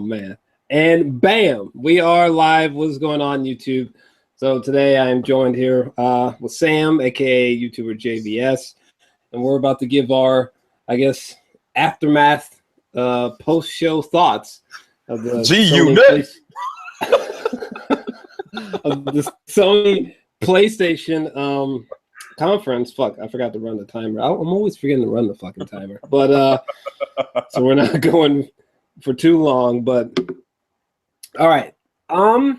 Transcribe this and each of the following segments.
man. And bam, we are live. What's going on, YouTube? So today I am joined here with Sam, aka YouTuber JVS, and we're about to give our, I guess, aftermath post-show thoughts of the of the Sony PlayStation conference. Fuck, I forgot to run the timer. I'm always forgetting to run the fucking timer. But so we're not going for too long. But all right, all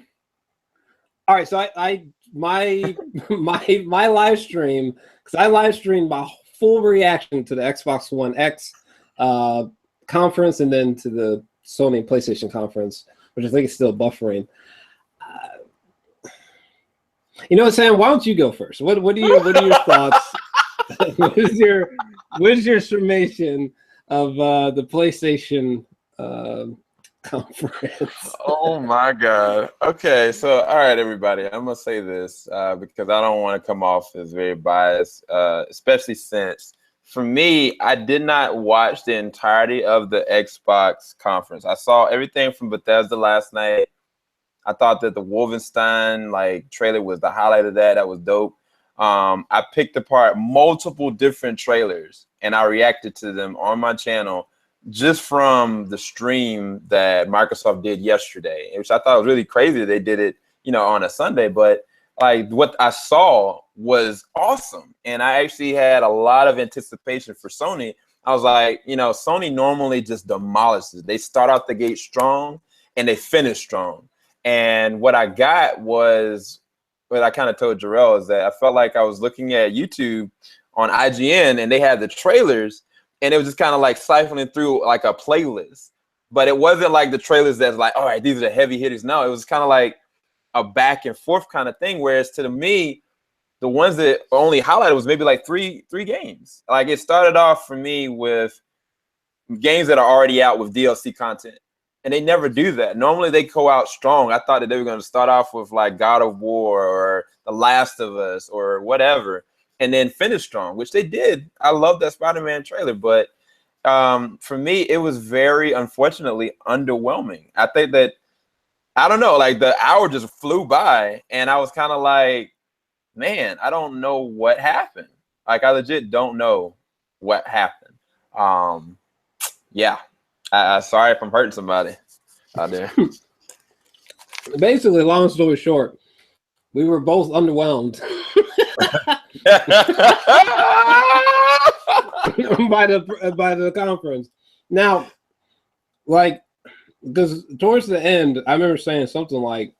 right. So my live stream, because I live streamed my full reaction to the Xbox One X conference and then to the Sony PlayStation conference, which I think is still buffering. You know what, Sam? Why don't you go first? What are your thoughts? what is your summation of the PlayStation conference? Oh my God. Okay, so all right, everybody. I'm gonna say this because I don't want to come off as very biased, especially since for me, I did not watch the entirety of the Xbox conference. I saw everything from Bethesda last night. I thought that the Wolfenstein trailer was the highlight of that. That was dope. I picked apart multiple different trailers and I reacted to them on my channel just from the stream that Microsoft did yesterday, which I thought was really crazy. They did it, on a Sunday, but what I saw was awesome. And I actually had a lot of anticipation for Sony. I was like, Sony normally just demolishes. They start out the gate strong and they finish strong. And what I got was what I kind of told Jor-Els, that I felt like I was looking at YouTube on IGN and they had the trailers and it was just kind of like siphoning through like a playlist. But it wasn't like the trailers that's like, all right, these are the heavy hitters. No, it was kind of like a back and forth kind of thing. Whereas to me, the ones that only highlighted was maybe like three games. Like it started off for me with games that are already out with DLC content. And they never do that. Normally they go out strong. I thought that they were going to start off with like God of War or The Last of Us or whatever, and then finish strong, which they did. I love that Spider-Man trailer, but for me, it was very, unfortunately, underwhelming. I think that, I don't know, like the hour just flew by and I was kind of like, man, I don't know what happened. Like I legit don't know what happened. Yeah. Sorry if I'm hurting somebody out there. Basically, long story short, we were both underwhelmed by the conference. Now, because towards the end, I remember saying something like,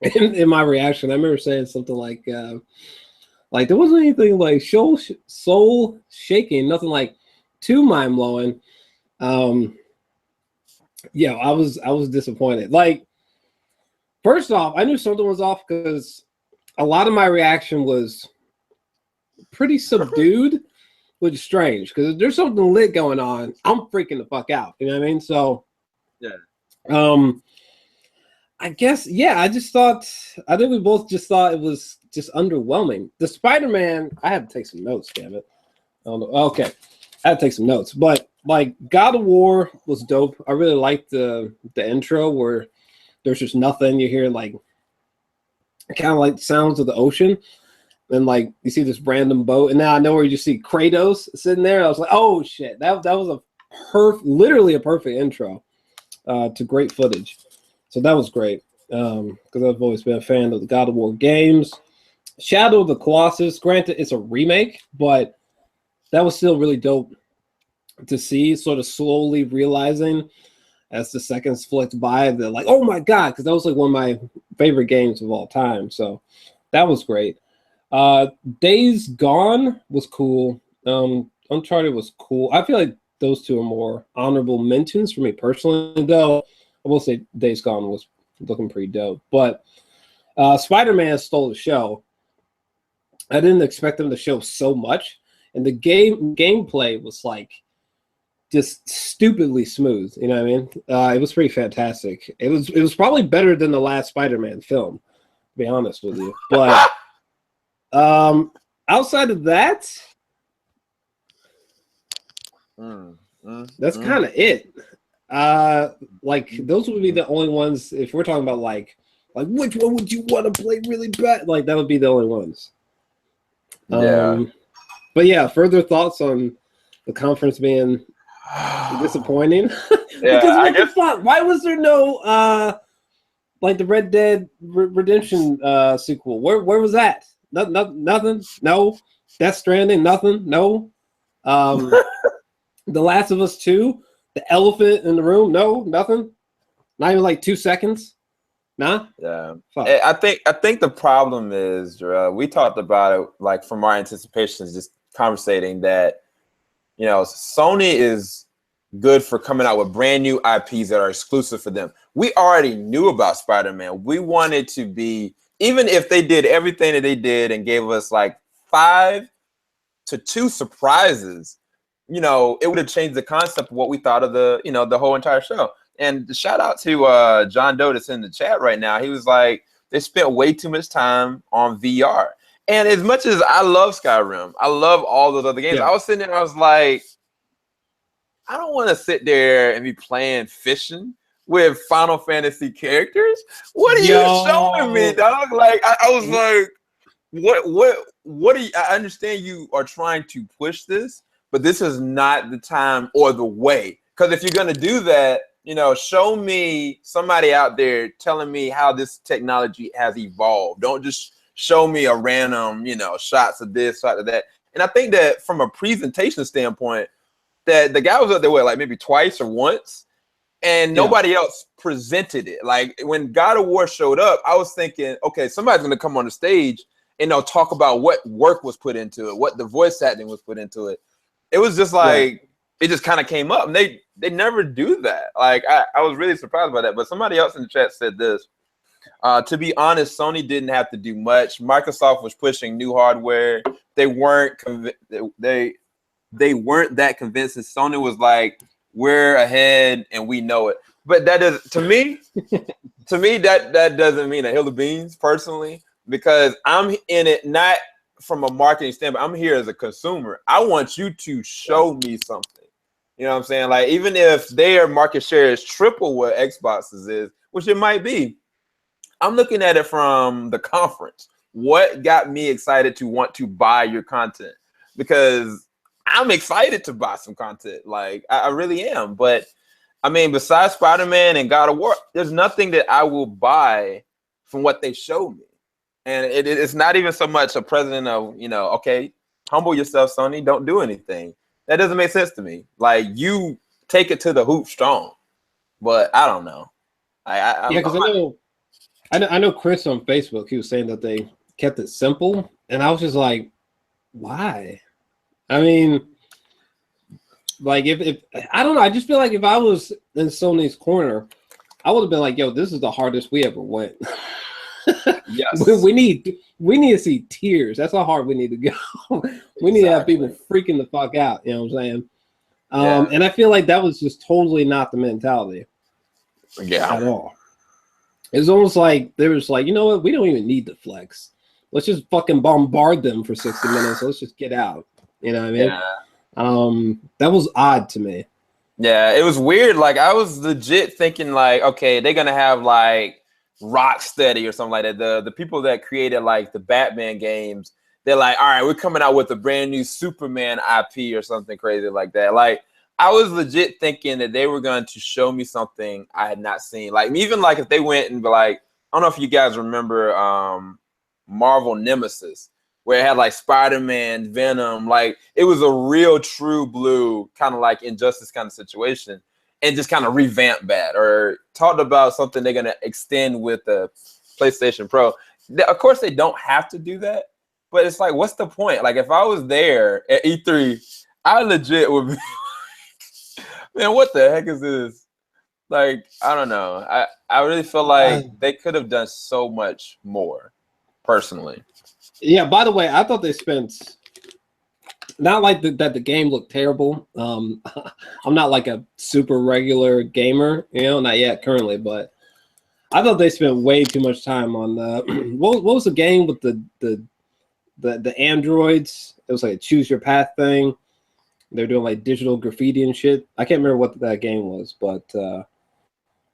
in my reaction, I remember saying something like there wasn't anything like soul shaking, nothing like too mind blowing. Yeah, I was disappointed. First off, I knew something was off because a lot of my reaction was pretty subdued, which is strange because if there's something lit going on, I'm freaking the fuck out. You know what I mean? So yeah. I guess, yeah, I think we both just thought it was just underwhelming. The Spider-Man, I had to take some notes, damn it. I don't know. Okay. I had to take some notes, but God of War was dope. I really liked the intro where there's just nothing. You hear kind of like sounds of the ocean, and you see this random boat, and now I know where you just see Kratos sitting there. I was like, oh shit, that was literally a perfect intro to great footage. So that was great because I've always been a fan of the God of War games. Shadow of the Colossus, granted it's a remake, but that was still really dope to see, sort of slowly realizing as the seconds flicked by, they're like, oh my God, because that was one of my favorite games of all time. So that was great. Days Gone was cool. Uncharted was cool. I feel like those two are more honorable mentions for me personally, though. I will say Days Gone was looking pretty dope. But Spider-Man stole the show. I didn't expect them to show so much. And the gameplay was just stupidly smooth. You know what I mean? It was pretty fantastic. It was probably better than the last Spider-Man film, to be honest with you. But outside of that, that's kind of it. like those would be the only ones if we're talking about like which one would you want to play really bad? Like that would be the only ones. Yeah. But yeah, further thoughts on the conference being disappointing? Yeah, Because I what the guess. fuck? Why was there no like the Red Dead Redemption sequel? Where was that? Nothing. No. Death Stranding. Nothing. No. The Last of Us 2. The elephant in the room. No. Nothing. Not even like 2 seconds. Nah. Yeah, Fuck. I think the problem is, Jor-El, we talked about it like from our anticipations, just conversating that Sony is good for coming out with brand new IPs that are exclusive for them. We already knew about Spider-Man. We wanted to be, even if they did everything that they did and gave us like 5 to 2 surprises, it would have changed the concept of what we thought of the whole entire show. And shout out to John Doe that's in the chat right now. He was like, they spent way too much time on VR. And as much as I love Skyrim, I love all those other games. Yeah. I was sitting there, I was like, I don't want to sit there and be playing fishing with Final Fantasy characters. What are you showing me, dog? Like, I was like, what are you? I understand you are trying to push this, but this is not the time or the way. Because if you're going to do that, show me somebody out there telling me how this technology has evolved. Don't just show me a random, shots of this, shot of that. And I think that from a presentation standpoint, that the guy was up there like maybe twice or once, and nobody else presented it. Like when God of War showed up, I was thinking, okay, somebody's going to come on the stage and they'll talk about what work was put into it, what the voice acting was put into it. It was just like, it just kind of came up, and they never do that. Like I was really surprised by that. But somebody else in the chat said this. To be honest, Sony didn't have to do much. Microsoft was pushing new hardware. They weren't they weren't that convincing. Sony was like, we're ahead and we know it. But that is to me that doesn't mean a hill of beans personally, because I'm in it not from a marketing standpoint. I'm here as a consumer. I want you to show me something. You know what I'm saying? Like, even if their market share is triple what Xbox's is, which it might be, I'm looking at it from the conference. What got me excited to want to buy your content? Because I'm excited to buy some content. Like, I really am. But, I mean, besides Spider-Man and God of War, there's nothing that I will buy from what they showed me. And it's not even so much a president of, okay, humble yourself, Sony, don't do anything. That doesn't make sense to me. Like, you take it to the hoop strong, but I don't know. Because I know Chris on Facebook, he was saying that they kept it simple, and I was just like, why? I mean, like if I don't know, I just feel like if I was in Sony's corner, I would have been like, yo, this is the hardest we ever went. Yes. we need to see tears. That's how hard we need to go. We need to have people freaking the fuck out. You know what I'm saying? And I feel like that was just totally not the mentality. Yeah. At all. It was almost like they was like, you know what? We don't even need to flex. Let's just fucking bombard them for 60 minutes. Let's just get out. You know what I mean? Yeah. That was odd to me. Yeah, it was weird. Like, I was legit thinking like, okay, they're gonna have like Rocksteady or something like that. The people that created like the Batman games, they're like, all right, we're coming out with a brand new Superman IP or something crazy like that. Like, I was legit thinking that they were going to show me something I had not seen. Like, even like if they went and be like, I don't know if you guys remember Marvel Nemesis, where it had like Spider-Man, Venom, like it was a real true blue kind of like Injustice kind of situation, and just kind of revamp that, or talked about something they're going to extend with the PlayStation Pro. Of course, they don't have to do that, but it's like, what's the point? Like, if I was there at E3, I legit would be man, what the heck is this? Like, I don't know. I really feel like they could have done so much more, personally. Yeah, by the way, I thought they spent not like that the game looked terrible. I'm not like a super regular gamer, not yet currently, but I thought they spent way too much time on the what was the game with the androids? It was like a choose your path thing. They're doing like digital graffiti and shit. I can't remember what that game was, but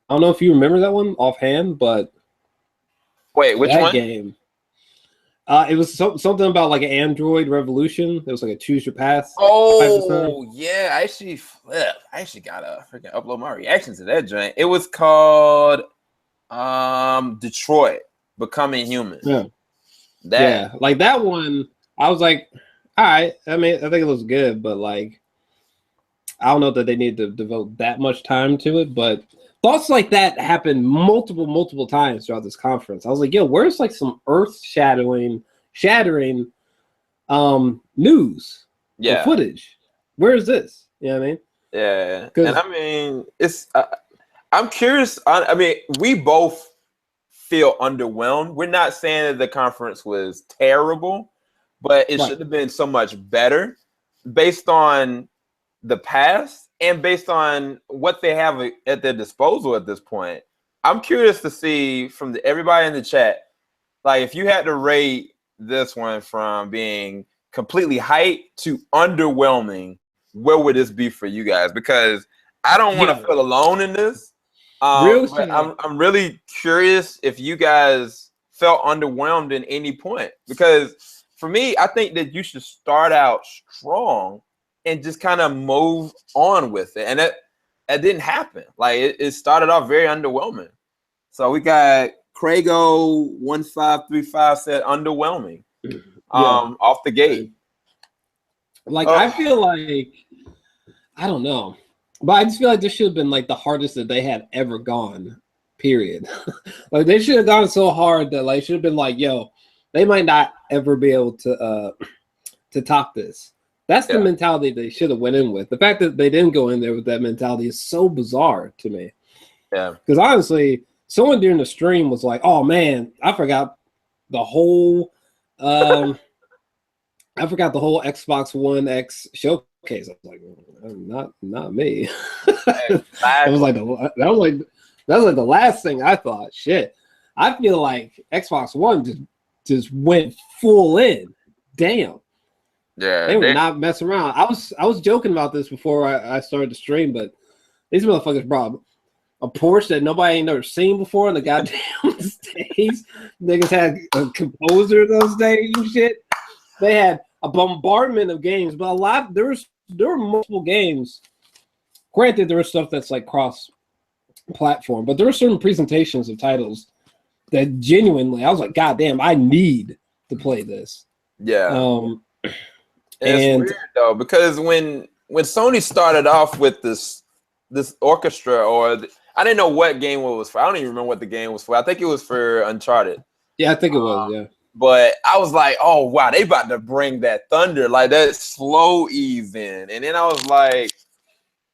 I don't know if you remember that one offhand, but Wait, which that one? game. It was something about like an Android revolution. It was like a choose your path type of thing. Oh, yeah. I actually gotta freaking upload my reaction to that joint. It was called Detroit Becoming Human. Yeah. That Yeah, like that one, I was like, all right. I mean, I think it was good, but like, I don't know that they need to devote that much time to it. But thoughts like that happened multiple times throughout this conference. I was like, yo, where's like some earth shattering news or yeah. footage? Where is this? You know what I mean? Yeah. And I mean, it's I'm curious. I mean, we both feel underwhelmed. We're not saying that the conference was terrible, but it should have been so much better based on the past and based on what they have at their disposal at this point. I'm curious to see from everybody in the chat, like if you had to rate this one from being completely hype to underwhelming, where would this be for you guys? Because I don't want to feel alone in this. But I'm really curious if you guys felt underwhelmed in any point, because for me, I think that you should start out strong and just kind of move on with it, and that didn't happen. Like it started off very underwhelming. So we got Crago1535 said underwhelming off the gate. Like I feel like I don't know. But I just feel like this should have been like the hardest that they had ever gone, period. Like they should have gone so hard that like should have been like, yo, they might not ever be able to top this. That's the mentality they should have went in with. The fact that they didn't go in there with that mentality is so bizarre to me. Yeah. Because honestly, someone during the stream was like, oh man, I forgot the whole Xbox One X showcase. I was like, not me. That was like the last thing I thought. Shit, I feel like Xbox One just went full in. Damn. Yeah, they were not messing around. I was joking about this before I started the stream, but these motherfuckers brought a Porsche that nobody ain't never seen before on the goddamn stage. Niggas had a composer those days and shit. They had a bombardment of games, but there were multiple games. Granted, there was stuff that's like cross-platform, but there were certain presentations of titles that genuinely, I was like, God damn, I need to play this. Yeah. It's weird though, because when Sony started off with this orchestra, I didn't know what game it was for. I don't even remember what the game was for. I think it was for Uncharted. Yeah, I think it was. Yeah. But I was like, oh, wow, they about to bring that thunder, like that slow ease in. And then I was like,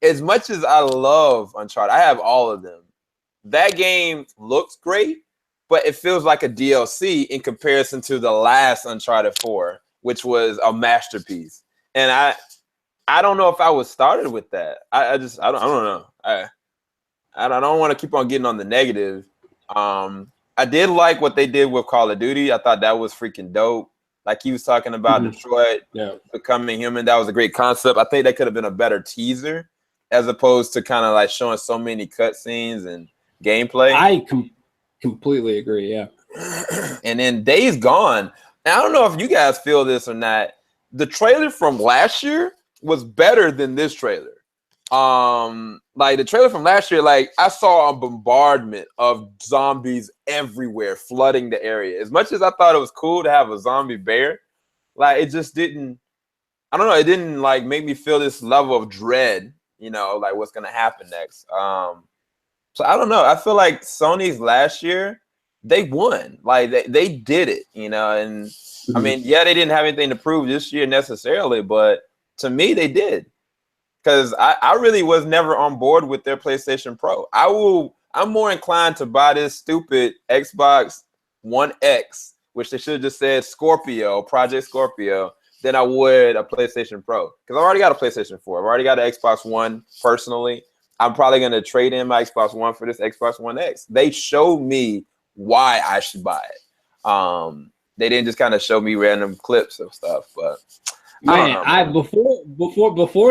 as much as I love Uncharted, I have all of them. That game looks great, but it feels like a DLC in comparison to the last Uncharted 4, which was a masterpiece. And I don't know if I was started with that. I don't know. I don't want to keep on getting on the negative. I did like what they did with Call of Duty. I thought that was freaking dope. Like he was talking about Detroit becoming human. That was a great concept. I think that could have been a better teaser as opposed to kind of like showing so many cutscenes and gameplay. I completely agree. Yeah. And then Days Gone. Now, I don't know if you guys feel this or not. The trailer from last year was better than this trailer. Like the trailer from last year, like I saw a bombardment of zombies everywhere flooding the area. As much as I thought it was cool to have a zombie bear, like it just didn't, I don't know, it didn't like make me feel this level of dread, you know, like what's gonna happen next. So I don't know. I feel like Sony's last year, they won. Like they did it, you know, and I mean, yeah, they didn't have anything to prove this year necessarily, but to me they did. Because I really was never on board with their PlayStation Pro. I'm more inclined to buy this stupid Xbox One X, which they should have just said Project Scorpio, than I would a PlayStation Pro. Because I already got a PlayStation 4. I've already got an Xbox One personally. I'm probably going to trade in my Xbox One for this Xbox One X. They showed me why I should buy it. They didn't just kind of show me random clips of stuff, but Man, before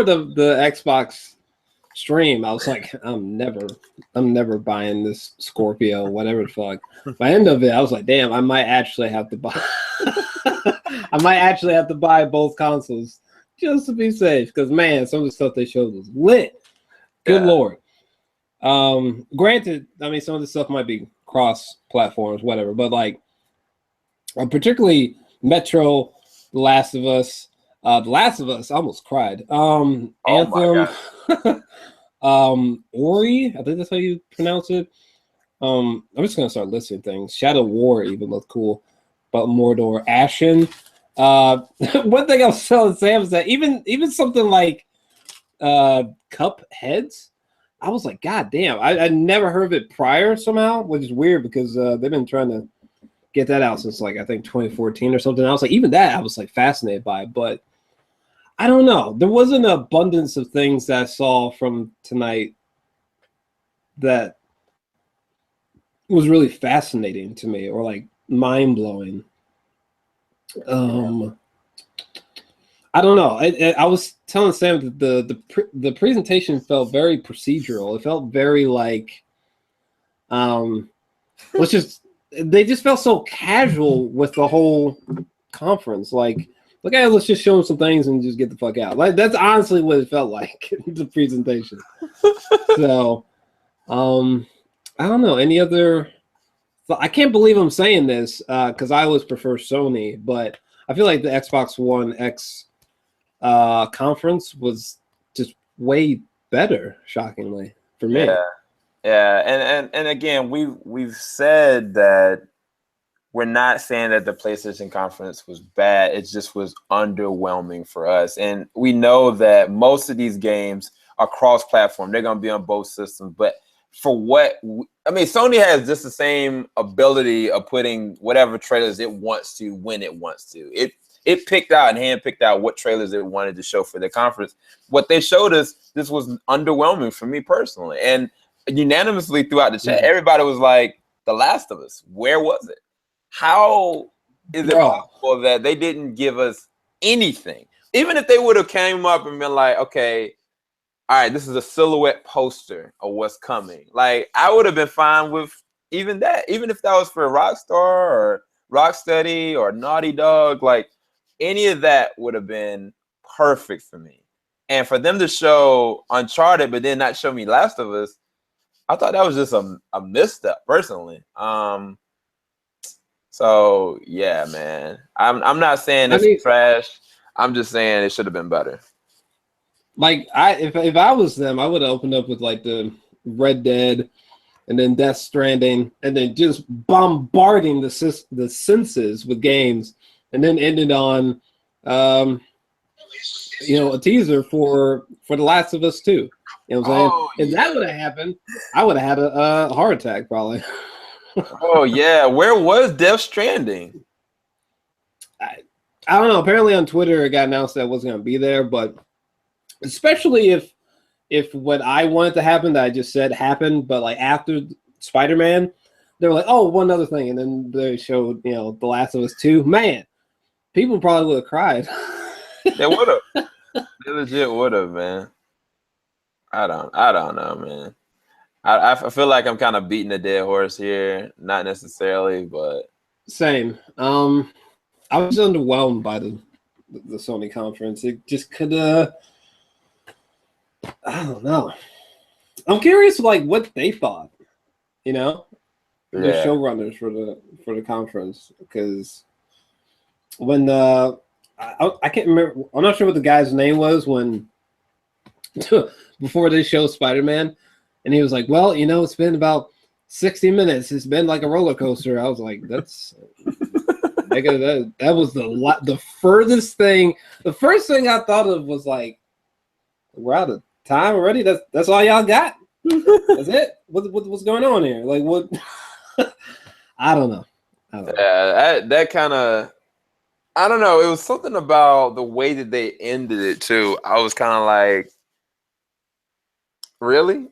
the Xbox stream, I was like, I'm never buying this Scorpio, whatever the fuck. By the end of it, I was like, damn, I might actually have to buy. I might actually have to buy both consoles just to be safe. Because man, some of the stuff they showed was lit. Good lord. Granted, I mean, some of the stuff might be cross platforms, whatever, but like, particularly Metro, The Last of Us. The Last of Us, I almost cried. Anthem, Ori, I think that's how you pronounce it. I'm just gonna start listing things. Shadow War even looked cool, but Mordor, Ashen. One thing I was telling Sam is that even something like Cupheads, I was like, God damn, I never heard of it prior somehow, which is weird because they've been trying to get that out since like I think 2014 or something. I was like, even that I was like fascinated by it, but I don't know. There was an abundance of things that I saw from tonight that was really fascinating to me, or like mind blowing. I don't know. I was telling Sam that the presentation felt very procedural. It felt very like, they just felt so casual with the whole conference. Like, okay, let's just show them some things and just get the fuck out. Like, that's honestly what it felt like, the presentation. So, I don't know. Any other? I can't believe I'm saying this because I always prefer Sony, but I feel like the Xbox One X conference was just way better, shockingly, for me. Yeah, and again, we've said that we're not saying that the PlayStation conference was bad. It just was underwhelming for us, and we know that most of these games are cross-platform. They're going to be on both systems, but for Sony has just the same ability of putting whatever trailers it wants to when it wants to. It picked out and handpicked out what trailers it wanted to show for the conference. What they showed us, this was underwhelming for me personally. And unanimously throughout the chat, everybody was like, The Last of Us, where was it? How is it possible that they didn't give us anything? Even if they would have came up and been like, okay, all right, this is a silhouette poster of what's coming. Like, I would have been fine with even that. Even if that was for Rockstar or Rocksteady or Naughty Dog, like, any of that would have been perfect for me. And for them to show Uncharted but then not show me Last of Us, I thought that was just a misstep, personally. So yeah, man. I'm not saying it's trash. I'm just saying it should have been better. Like, if I was them, I would have opened up with like the Red Dead and then Death Stranding and then just bombarding the senses with games and then ended on a teaser for The Last of Us 2. You know what I'm saying? If that would have happened, I would have had a heart attack probably. Oh yeah, where was Death Stranding? I don't know. Apparently on Twitter it got announced that it wasn't going to be there, but especially if what I wanted to happen that I just said happened, but like after Spider-Man, they were like, oh, one other thing, and then they showed The Last of Us 2. Man, people probably would have cried. They would have. They legit would have, man. I don't know, man. I feel like I'm kind of beating a dead horse here. Not necessarily, but same. I was underwhelmed by the Sony conference. It just could I don't know. I'm curious, like, what they thought. The showrunners for the conference, because when I can't remember. I'm not sure what the guy's name was when before they showed Spider-Man, and he was like, "Well, it's been about 60 minutes. It's been like a roller coaster." I was like, "That's." That was the furthest thing. The first thing I thought of was like, we're out of time already. That's all y'all got. That's it. What's going on here? Like, what? I don't know. Yeah, that kind of. I don't know. It was something about the way that they ended it too. I was kind of like, really?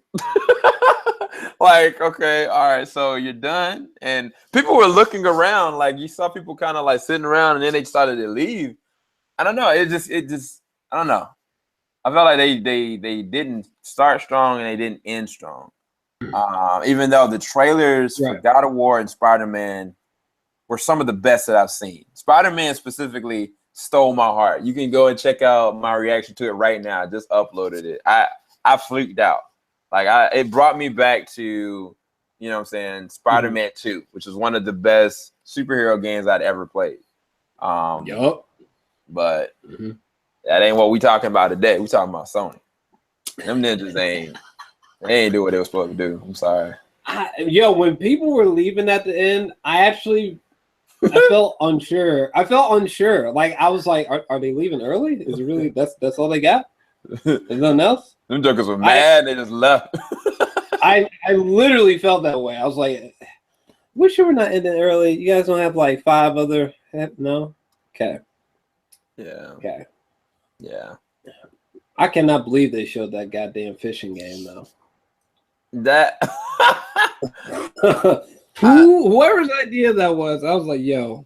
Like, okay, all right, so you're done. And people were looking around, like you saw people kind of like sitting around and then they started to leave. I don't know. It just I don't know. I felt like they didn't start strong and they didn't end strong. Even though the trailers for God of War and Spider-Man were some of the best that I've seen. Spider-Man specifically stole my heart. You can go and check out my reaction to it right now. I just uploaded it. I freaked out. Like it brought me back to, you know what I'm saying, Spider-Man 2, which was one of the best superhero games I'd ever played. Yup. But that ain't what we talking about today. We talking about Sony. Them ninjas they ain't do what they were supposed to do. I'm sorry. When people were leaving at the end, I felt unsure. Like I was like, are they leaving early? Is it really that's all they got? There's nothing else? Them jokers were mad, they just left. I literally felt that way. I was like, we're sure we're not ending early. You guys don't have like 5 other no? Okay. Yeah. Okay. Yeah. I cannot believe they showed that goddamn fishing game though. That whoever's idea that was, I was like, yo,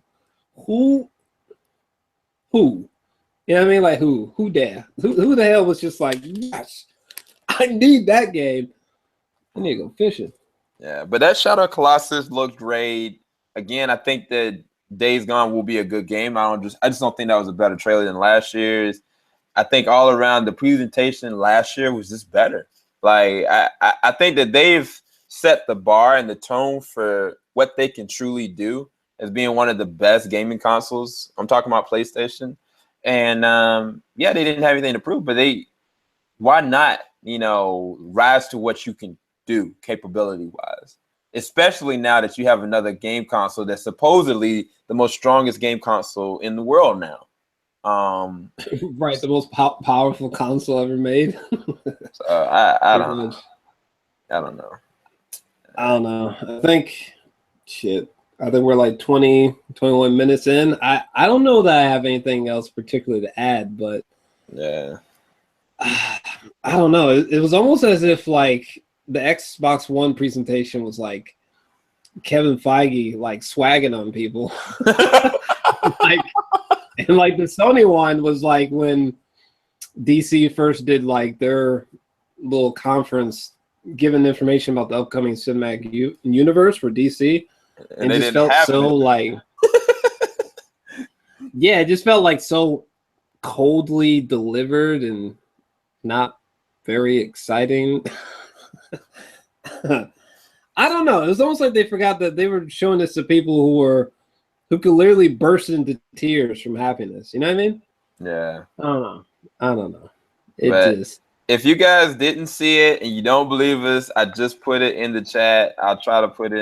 who? You know what I mean? Like who dare? Who the hell was just like, yes, I need that game. I need to go fishing. Yeah, but that Shadow of Colossus looked great. Again, I think that Days Gone will be a good game. I just don't think that was a better trailer than last year's. I think all around the presentation last year was just better. Like I think that they've set the bar and the tone for what they can truly do as being one of the best gaming consoles. I'm talking about PlayStation. And they didn't have anything to prove, but why not, rise to what you can do capability wise, especially now that you have another game console that's supposedly the most strongest game console in the world now. Right, the most powerful console ever made. So I don't know. I don't know. I think we're like 20, 21 minutes in. I don't know that I have anything else particularly to add, but yeah, I don't know. It was almost as if like the Xbox One presentation was like Kevin Feige like swagging on people. And like the Sony one was like when DC first did like their little conference giving information about the upcoming cinematic universe for DC. And it just felt so like it just felt like so coldly delivered and not very exciting. I don't know. It was almost like they forgot that they were showing this to people who could literally burst into tears from happiness. You know what I mean? Yeah. I don't know. If you guys didn't see it and you don't believe us, I just put it in the chat. I'll try to put it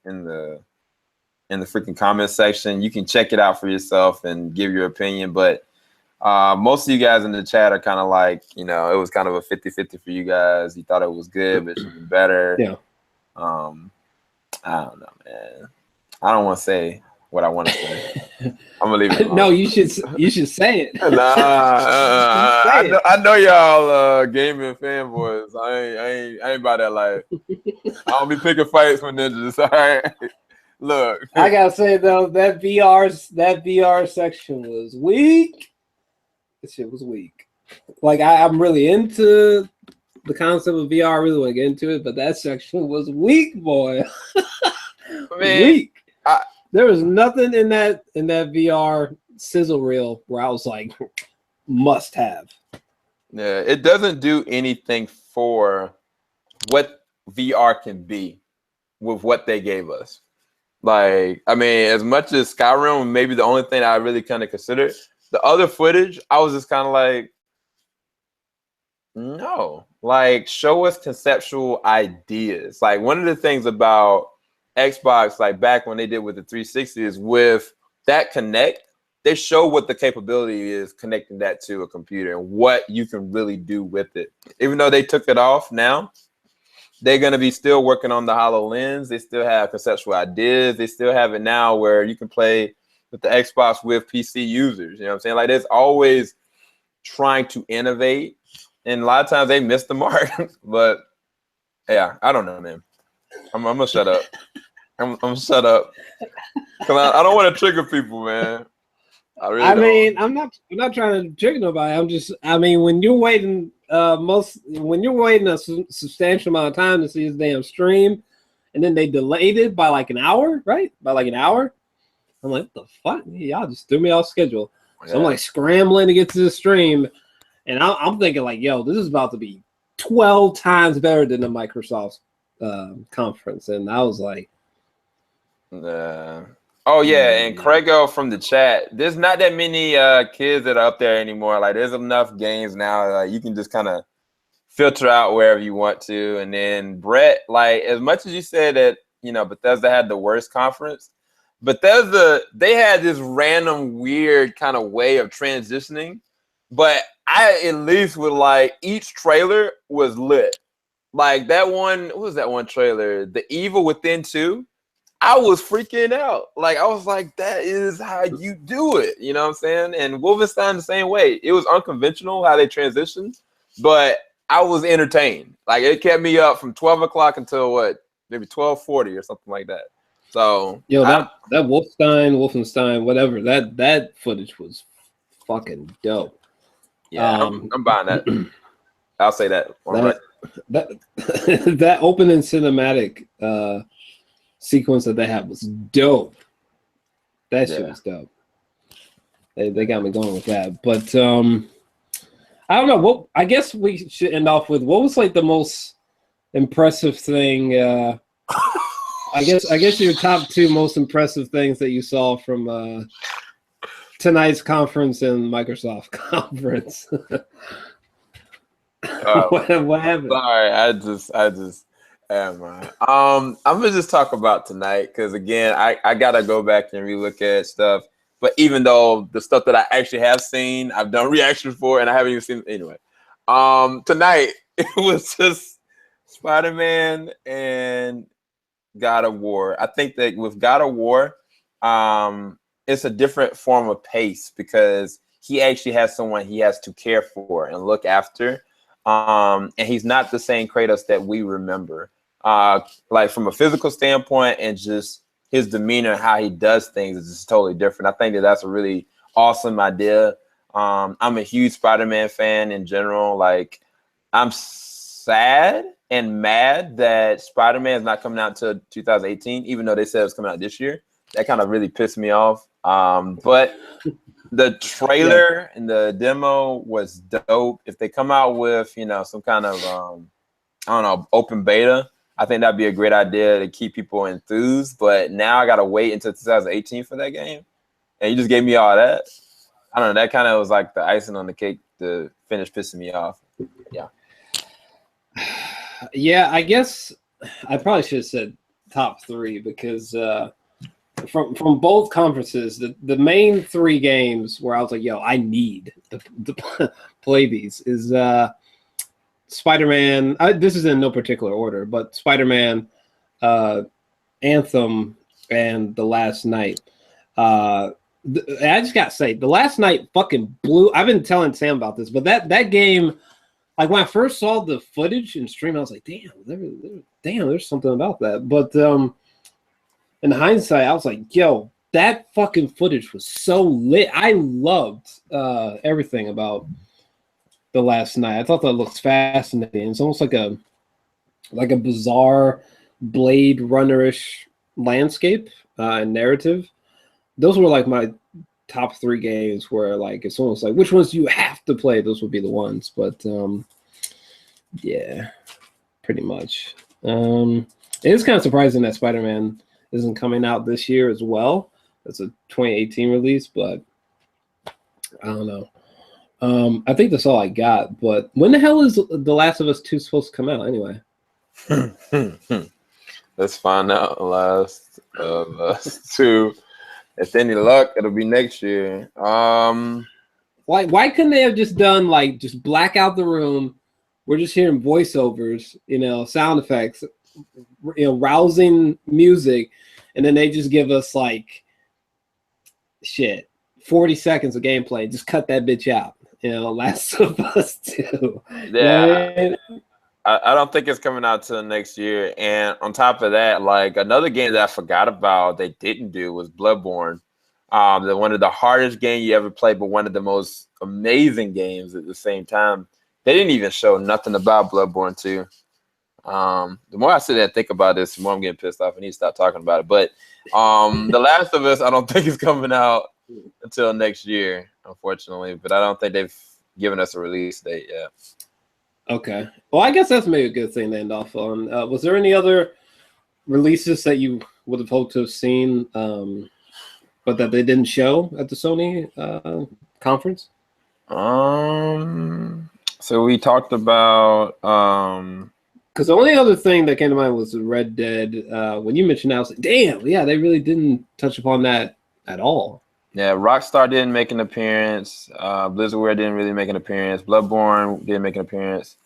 in the freaking comment section. You can check it out for yourself and give your opinion. But most of you guys in the chat are kind of like, it was kind of a 50-50 for you guys. You thought it was good, but it should be better. Yeah. I don't know, man. I don't want to say what I want to say. I'm gonna leave it alone. No, you should say it. Nah, I know y'all gaming fanboys. I ain't about that life. I don't be picking fights with ninjas. All right. Look, I gotta say though, that VR section was weak. This shit was weak. Like I'm really into the concept of VR. I really want to get into it, but that section was weak, boy. Man, weak. There was nothing in that VR sizzle reel where I was like, must have. Yeah, it doesn't do anything for what VR can be with what they gave us. Like, I mean, as much as Skyrim, maybe the only thing I really kind of considered, the other footage, I was just kind of like, no, like, show us conceptual ideas. Like, one of the things about Xbox, like back when they did with the 360, is with that Connect, they show what the capability is connecting that to a computer and what you can really do with it. Even though they took it off now, they're going to be still working on the HoloLens. They still have conceptual ideas. They still have it now where you can play with the Xbox with PC users. You know what I'm saying? Like, there's always trying to innovate. And a lot of times they miss the mark. But, yeah, I don't know, man. I'm going to shut up. I'm shut up. Because I don't want to trigger people, man. I really I don't. mean, I'm not trying to trick nobody. I mean, when you're waiting, when you're waiting a substantial amount of time to see this damn stream, and then they delayed it by like an hour, right? By like an hour. I'm like, what the fuck? Y'all just threw me off schedule. So I'm like scrambling to get to the stream, and I'm thinking like, yo, this is about to be 12 times better than the Microsoft conference, and I was like, oh yeah, and Craigo from the chat. There's not that many kids that are up there anymore. Like, there's enough games now. You can just kind of filter out wherever you want to. And then Brett, like, as much as you said that, Bethesda had the worst conference, Bethesda, they had this random weird kind of way of transitioning. But I at least would like each trailer was lit. Like that one, what was that one trailer? The Evil Within 2. I was freaking out. Like, I was like, that is how you do it. You know what I'm saying? And Wolfenstein the same way. It was unconventional how they transitioned, but I was entertained. Like, it kept me up from 12 o'clock until what? Maybe 12:40 or something like that. So yo, that Wolfenstein, whatever, that footage was fucking dope. Yeah, I'm buying that. I'll say that. That opening cinematic sequence that they had was dope. That shit was dope. They got me going with that. But I don't know. I guess we should end off with what was like the most impressive thing. I guess your top two most impressive things that you saw from tonight's conference and Microsoft conference. What happened? Sorry, I just man. I'm gonna just talk about tonight because again, I gotta go back and relook at stuff. But even though the stuff that I actually have seen, I've done reactions for, and I haven't even seen anyway. Tonight it was just Spider-Man and God of War. I think that with God of War, it's a different form of pace because he actually has someone he has to care for and look after. And he's not the same Kratos that we remember. Like from a physical standpoint and just his demeanor, how he does things is just totally different. I think that that's a really awesome idea. I'm a huge Spider-Man fan in general. Like, I'm sad and mad that Spider-Man is not coming out until 2018, even though they said it was coming out this year. That kind of really pissed me off. But the trailer and the demo was dope. If they come out with, some kind of, I don't know, open beta, I think that'd be a great idea to keep people enthused. But now I got to wait until 2018 for that game. And you just gave me all that. I don't know. That kind of was like the icing on the cake to finish pissing me off. Yeah. Yeah, I guess I probably should have said top three because from both conferences, the main three games where I was like, yo, I need to play these is Spider-Man. This is in no particular order, but Spider-Man, Anthem, and The Last Night. I just got to say, The Last Night fucking blew. I've been telling Sam about this, but that game, like when I first saw the footage and stream, I was like, damn, there's something about that. But in hindsight, I was like, yo, that fucking footage was so lit. I loved everything about The Last Night. I thought that looked fascinating. It's almost like a bizarre Blade Runner-ish landscape and narrative. Those were like my top three games where like if someone's like, which ones do you have to play? Those would be the ones. But yeah, pretty much. It is kind of surprising that Spider-Man isn't coming out this year as well. It's a 2018 release, but I don't know. I think that's all I got. But when the hell is The Last of Us 2 supposed to come out anyway? Let's find out. Last of Us 2. If any luck, it'll be next year. Why couldn't they have just done like just black out the room? We're just hearing voiceovers, sound effects, rousing music, and then they just give us like 40 seconds of gameplay. Just cut that bitch out. Last of Us 2. Yeah. I don't think it's coming out till next year. And on top of that, like another game that I forgot about they didn't do was Bloodborne. One of the hardest games you ever played, but one of the most amazing games at the same time. They didn't even show nothing about Bloodborne 2. The more I sit there and think about this, the more I'm getting pissed off. I need to stop talking about it. But The Last of Us, I don't think is coming out until next year, unfortunately. But I don't think they've given us a release date yet. Okay. Well, I guess that's maybe a good thing to end off on. Was there any other releases that you would have hoped to have seen, but that they didn't show at the Sony conference? So we talked about because the only other thing that came to mind was Red Dead. When you mentioned that, I was like, damn, yeah, they really didn't touch upon that at all. Yeah, Rockstar didn't make an appearance. Blizzardware didn't really make an appearance. Bloodborne didn't make an appearance.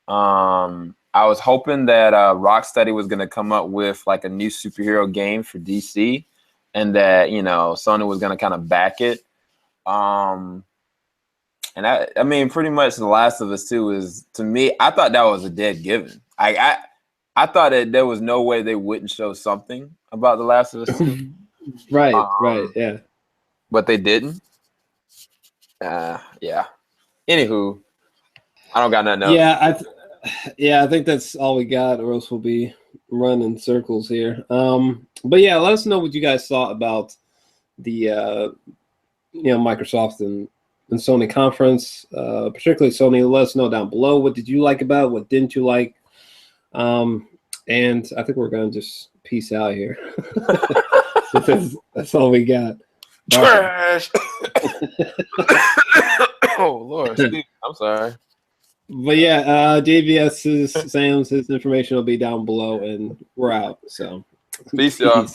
I was hoping that Rocksteady was going to come up with like a new superhero game for DC, and that Sony was going to kind of back it. And I mean, pretty much The Last of Us 2 is, to me, I thought that was a dead given. I thought that there was no way they wouldn't show something about The Last of Us 2. Right, yeah. But they didn't. Yeah. Anywho, I don't got nothing else. I think that's all we got, or else we'll be running circles here. But yeah, let us know what you guys thought about the Microsoft and Sony conference, particularly Sony. Let us know down below, what did you like about it, what didn't you like, and I think we're gonna just peace out here. That's all we got. Trash. Oh Lord, Steve, I'm sorry. But yeah, JVS's Sam's, his information will be down below, and we're out. So peace, y'all.